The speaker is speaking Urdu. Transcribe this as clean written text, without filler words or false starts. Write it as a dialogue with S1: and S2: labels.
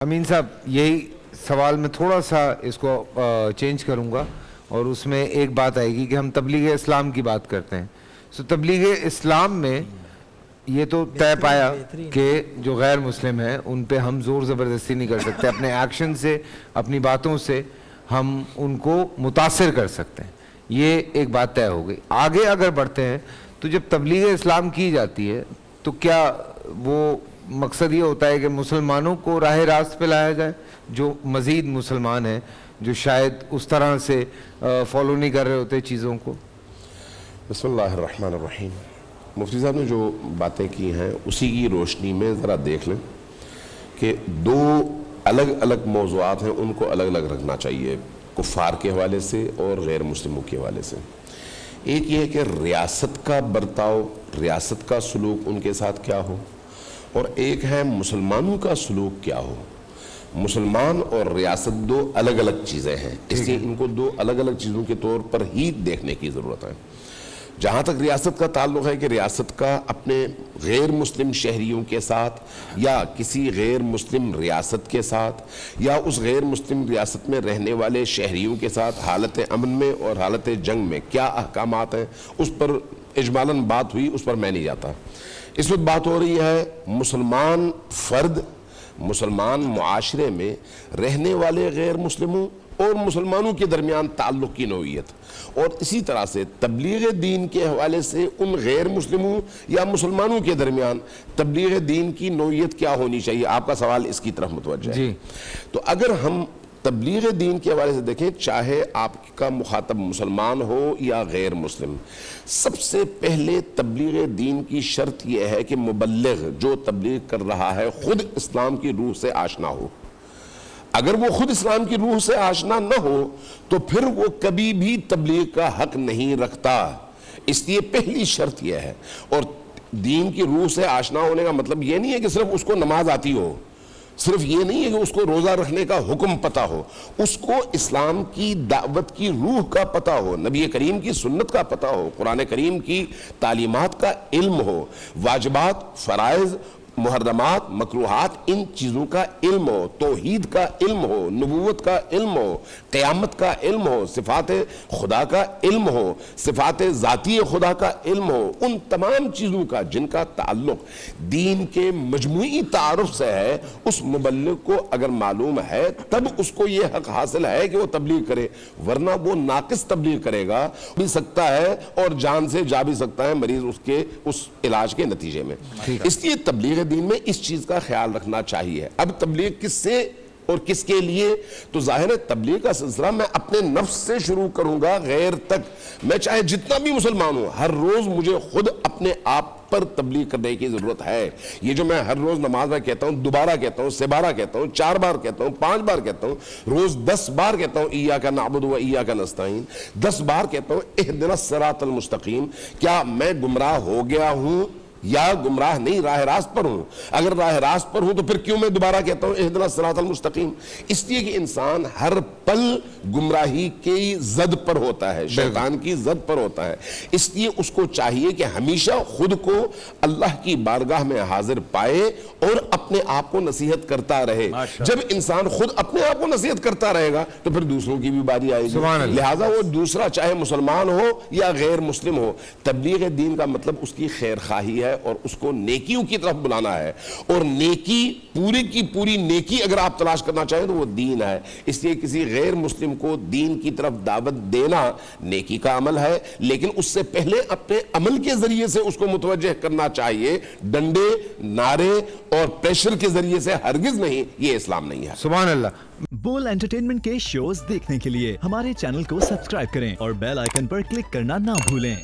S1: امین صاحب، یہی سوال میں تھوڑا سا اس کو چینج کروں گا اور اس میں ایک بات آئے گی کہ ہم تبلیغ اسلام کی بات کرتے ہیں. سو تبلیغ اسلام میں یہ تو طے پایا کہ جو غیر مسلم ہیں ان پہ ہم زور زبردستی نہیں کر سکتے، اپنے ایکشن سے، اپنی باتوں سے ہم ان کو متاثر کر سکتے ہیں. یہ ایک بات طے ہو گئی. آگے اگر بڑھتے ہیں تو جب تبلیغ اسلام کی جاتی ہے تو کیا وہ مقصد یہ ہوتا ہے کہ مسلمانوں کو راہ راست پہ لایا جائے، جو مزید مسلمان ہیں جو شاید اس طرح سے فالو نہیں کر رہے ہوتے چیزوں کو؟
S2: بسم اللہ الرحمن الرحیم. مفتی صاحب نے جو باتیں کی ہیں اسی کی روشنی میں ذرا دیکھ لیں کہ دو الگ الگ موضوعات ہیں، ان کو الگ الگ رکھنا چاہیے کفار کے حوالے سے اور غیر مسلموں کے حوالے سے. ایک یہ ہے کہ ریاست کا برتاؤ، ریاست کا سلوک ان کے ساتھ کیا ہو، اور ایک ہے مسلمانوں کا سلوک کیا ہو. مسلمان اور ریاست دو الگ الگ چیزیں ہیں، اس لیے ان کو دو الگ الگ چیزوں کے طور پر ہی دیکھنے کی ضرورت ہے. جہاں تک ریاست کا تعلق ہے کہ ریاست کا اپنے غیر مسلم شہریوں کے ساتھ یا کسی غیر مسلم ریاست کے ساتھ یا اس غیر مسلم ریاست میں رہنے والے شہریوں کے ساتھ حالت امن میں اور حالت جنگ میں کیا احکامات ہیں، اس پر اجمالاً بات ہوئی، اس پر میں نہیں جاتا. اس وقت بات ہو رہی ہے مسلمان فرد، مسلمان معاشرے میں رہنے والے غیر مسلموں اور مسلمانوں کے درمیان تعلق کی نوعیت، اور اسی طرح سے تبلیغ دین کے حوالے سے ان غیر مسلموں یا مسلمانوں کے درمیان تبلیغ دین کی نوعیت کیا ہونی چاہیے. آپ کا سوال اس کی طرف متوجہ ہے. تو اگر ہم تبلیغ دین کے حوالے سے دیکھیں، چاہے آپ کا مخاطب مسلمان ہو یا غیر مسلم، سب سے پہلے تبلیغ دین کی شرط یہ ہے کہ مبلغ جو تبلیغ کر رہا ہے خود اسلام کی روح سے آشنا ہو. اگر وہ خود اسلام کی روح سے آشنا نہ ہو تو پھر وہ کبھی بھی تبلیغ کا حق نہیں رکھتا. اس لیے پہلی شرط یہ ہے. اور دین کی روح سے آشنا ہونے کا مطلب یہ نہیں ہے کہ صرف اس کو نماز آتی ہو، صرف یہ نہیں ہے کہ اس کو روزہ رکھنے کا حکم پتہ ہو، اس کو اسلام کی دعوت کی روح کا پتہ ہو، نبی کریم کی سنت کا پتہ ہو، قرآن کریم کی تعلیمات کا علم ہو، واجبات، فرائض، محرمات، مکروہات، ان چیزوں کا علم ہو، توحید کا علم ہو، نبوت کا علم ہو، قیامت کا علم ہو، صفات خدا کا علم ہو، صفات ذاتی خدا کا علم ہو. ان تمام چیزوں کا جن کا تعلق دین کے مجموعی تعارف سے ہے، اس مبلغ کو اگر معلوم ہے تب اس کو یہ حق حاصل ہے کہ وہ تبلیغ کرے، ورنہ وہ ناقص تبلیغ کرے گا بھی سکتا ہے اور جان سے جا بھی سکتا ہے مریض اس علاج کے نتیجے میں. اس لیے تبلیغ دین میں اس چیز کا خیال رکھنا چاہیے. اب تبلیغ کس سے اور کس کے لیے؟ تو ظاہر ہے تبلیغ کا سلسلہ میں اپنے نفس سے شروع کروں گا غیر تک. میں چاہے جتنا بھی مسلمان ہوں، ہر روز مجھے خود اپنے آپ پر تبلیغ کرنے کی ضرورت ہے. یہ جو میں ہر روز نماز میں کہتا ہوں، دوبارہ کہتا ہوں، 12 کہتا ہوں، 4 بار کہتا ہوں، 5 بار کہتا ہوں، روز 10 بار کہتا ہوں ایاک نعبد و ایاک نستعین، 10 بار کہتا ہوں اہدنا الصراط المستقیم. کیا میں گمراہ ہو گیا ہوں یا گمراہ نہیں، راہ راست پر ہوں؟ اگر راہ راست پر ہوں تو پھر کیوں میں دوبارہ کہتا ہوں اہدنا الصراط المستقیم؟ اس لیے کہ انسان ہر پل گمراہی کی زد پر ہوتا ہے، شیطان کی زد پر ہوتا ہے. اس لیے اس کو چاہیے کہ ہمیشہ خود کو اللہ کی بارگاہ میں حاضر پائے اور اپنے آپ کو نصیحت کرتا رہے. جب انسان خود اپنے آپ کو نصیحت کرتا رہے گا تو پھر دوسروں کی بھی باری آئے گی. لہٰذا وہ دوسرا چاہے مسلمان ہو یا غیر مسلم ہو، تبلیغ دین کا مطلب اس کی خیر خواہی ہے اور اس کو نیکیوں کی طرف بلانا ہے. اور نیکی، پوری کی پوری نیکی اگر آپ تلاش کرنا چاہیں تو وہ دین ہے. اس لیے کسی غیر مسلم کو دین کی طرف دعوت دینا نیکی کا عمل ہے، لیکن اس سے پہلے اپنے عمل کے ذریعے سے اس کو متوجہ کرنا چاہیے. ڈنڈے، نعرے اور پریشر کے ذریعے سے ہرگز نہیں. یہ اسلام نہیں ہے.
S1: سبحان اللہ.
S3: بول انٹرٹینمنٹ کے شوز دیکھنے کے لیے ہمارے چینل کو سبسکرائب کریں اور بیل آئیکن پر کلک کرنا نہ بھولیں.